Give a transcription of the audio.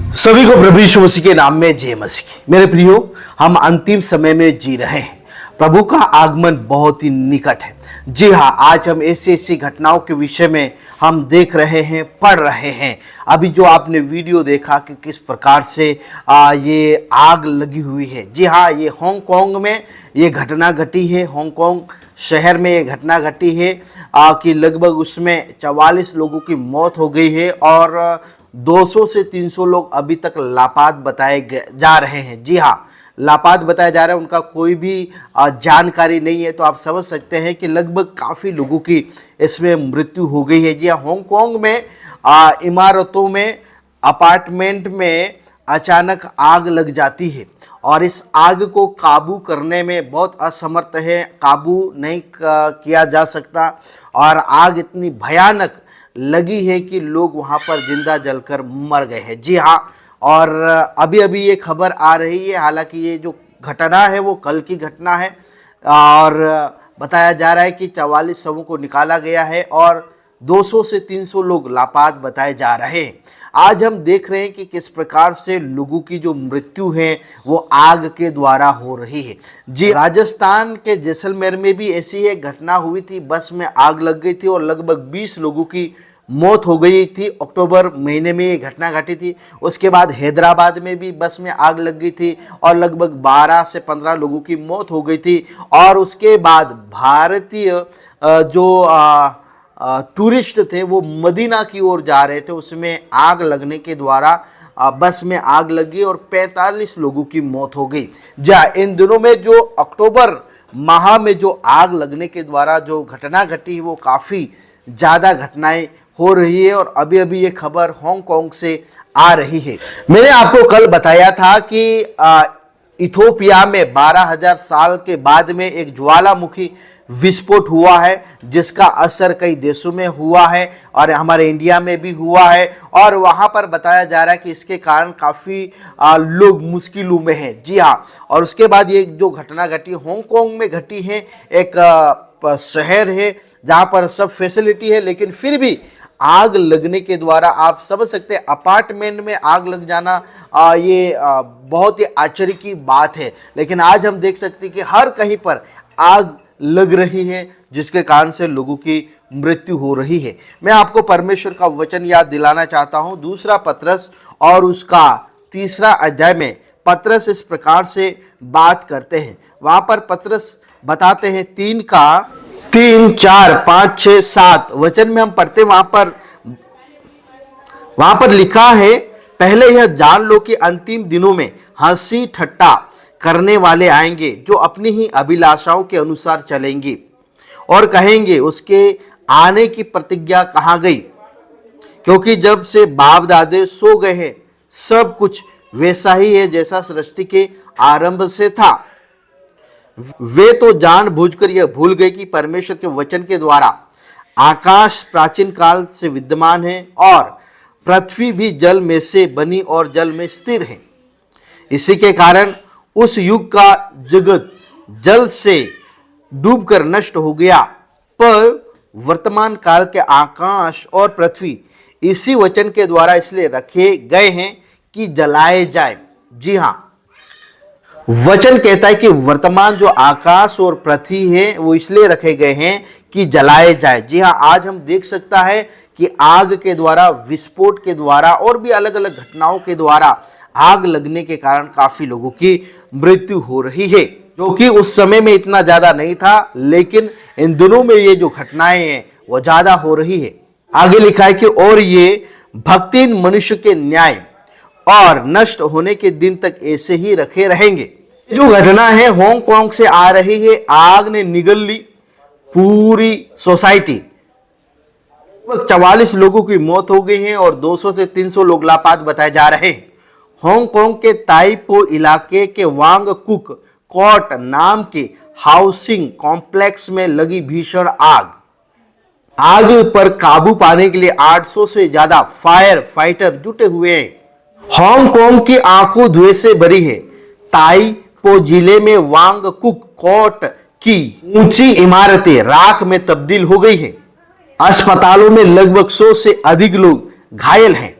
सभी को प्रभु यीशु मसीह के नाम में जय मसीह। मेरे प्रियो, हम अंतिम समय में जी रहे हैं। प्रभु का आगमन बहुत ही निकट है। जी हाँ, आज हम ऐसी घटनाओं के विषय में हम देख रहे हैं, पढ़ रहे हैं। अभी जो आपने वीडियो देखा कि किस प्रकार से ये आग लगी हुई है। जी हाँ, ये हांगकांग में ये घटना घटी है। हांगकांग शहर में ये घटना घटी है कि लगभग उसमें 44 लोगों की मौत हो गई है और 200 से 300 लोग अभी तक लापता बताए जा रहे हैं। जी हाँ, लापता बताया जा रहा है, उनका कोई भी जानकारी नहीं है। तो आप समझ सकते हैं कि लगभग काफ़ी लोगों की इसमें मृत्यु हो गई है। जी हाँ, हांगकांग में इमारतों में, अपार्टमेंट में अचानक आग लग जाती है और इस आग को काबू करने में बहुत असमर्थ है, काबू नहीं किया जा सकता और आग इतनी भयानक लगी है कि लोग वहां पर जिंदा जलकर मर गए हैं। जी हाँ, और अभी अभी ये खबर आ रही है, हालांकि ये जो घटना है वो कल की घटना है और बताया जा रहा है कि 44 शवों को निकाला गया है और 200 से 300 लोग लापता बताए जा रहे हैं। आज हम देख रहे हैं कि किस प्रकार से लोगों की जो मृत्यु है वो आग के द्वारा हो रही है। जी, राजस्थान के जैसलमेर में भी ऐसी एक घटना हुई थी। बस में आग लग गई थी और लगभग 20 लोगों की मौत हो गई थी। अक्टूबर महीने में ये घटना घटी थी। उसके बाद हैदराबाद में भी बस में आग लग गई थी और लगभग 12 से 15 लोगों की मौत हो गई थी। और उसके बाद भारतीय जो टूरिस्ट थे वो मदीना की ओर जा रहे थे, उसमें आग लगने के द्वारा बस में आग लगी और 45 लोगों की मौत हो गई। जा इन दिनों में जो अक्टूबर माह में जो आग लगने के द्वारा जो घटना घटी वो काफ़ी ज़्यादा घटनाएं हो रही है और अभी अभी ये खबर हांगकांग से आ रही है। मैंने आपको कल बताया था कि इथोपिया में 12,000 साल के बाद में एक ज्वालामुखी विस्फोट हुआ है जिसका असर कई देशों में हुआ है और हमारे इंडिया में भी हुआ है और वहां पर बताया जा रहा है कि इसके कारण काफ़ी लोग मुश्किलों में हैं। जी हाँ, और उसके बाद ये जो घटना घटी हांगकांग में घटी है, एक शहर है जहां पर सब फैसिलिटी है लेकिन फिर भी आग लगने के द्वारा आप समझ सकते हैं अपार्टमेंट में आग लग जाना ये बहुत ही आश्चर्य की बात है। लेकिन आज हम देख सकते हैं कि हर कहीं पर आग लग रही है जिसके कारण से लोगों की मृत्यु हो रही है। मैं आपको परमेश्वर का वचन याद दिलाना चाहता हूं। दूसरा पत्रस और उसका 3 अध्याय में पत्रस इस प्रकार से बात करते हैं। वहां पर पत्रस बताते हैं 3 4 5 6 7 वचन में हम पढ़ते, वहां पर लिखा है, पहले यह जान लो कि अंतिम दिनों में हंसी ठट्टा करने वाले आएंगे जो अपनी ही अभिलाषाओं के अनुसार चलेंगे और कहेंगे उसके आने की प्रतिज्ञा कहाँ गई, क्योंकि जब से बाप दादे सो गए हैं सब कुछ वैसा ही है जैसा सृष्टि के आरंभ से था। वे तो जानबूझकर यह भूल गए कि परमेश्वर के वचन के द्वारा आकाश प्राचीन काल से विद्यमान है और पृथ्वी भी जल में से बनी और जल में स्थिर है। इसी के कारण उस युग का जगत जल से डूबकर नष्ट हो गया, पर वर्तमान काल के आकाश और पृथ्वी इसी वचन के द्वारा इसलिए रखे गए हैं कि जलाए जाए। जी हाँ, वचन कहता है कि वर्तमान जो आकाश और पृथ्वी है वो इसलिए रखे गए हैं कि जलाए जाए। जी हाँ, आज हम देख सकता है कि आग के द्वारा, विस्फोट के द्वारा और भी अलग अलग घटनाओं के द्वारा आग लगने के कारण काफी लोगों की मृत्यु हो रही है, जो कि उस समय में इतना ज्यादा नहीं था, लेकिन इन दिनों में ये जो घटनाएं हैं वो ज्यादा हो रही है। आगे लिखा है कि और ये भक्तिहीन मनुष्य के न्याय और नष्ट होने के दिन तक ऐसे ही रखे रहेंगे। जो घटना है हांगकांग से आ रही है, आग ने निगल ली पूरी सोसाइटी। 44 लोगों की मौत हो गई है और 200 से 300 लोग लापता बताए जा रहे हैं। हांगकांग के ताइपो इलाके के वांग कुक कोर्ट नाम के हाउसिंग कॉम्प्लेक्स में लगी भीषण आग पर काबू पाने के लिए 800 से ज्यादा फायर फाइटर जुटे हुए हैं। हांगकांग की आंखों धुएं से भरी है। ताइपो जिले में वांग कुक कोर्ट की ऊंची इमारतें राख में तब्दील हो गई हैं। अस्पतालों में लगभग 100 से अधिक लोग घायल हैं।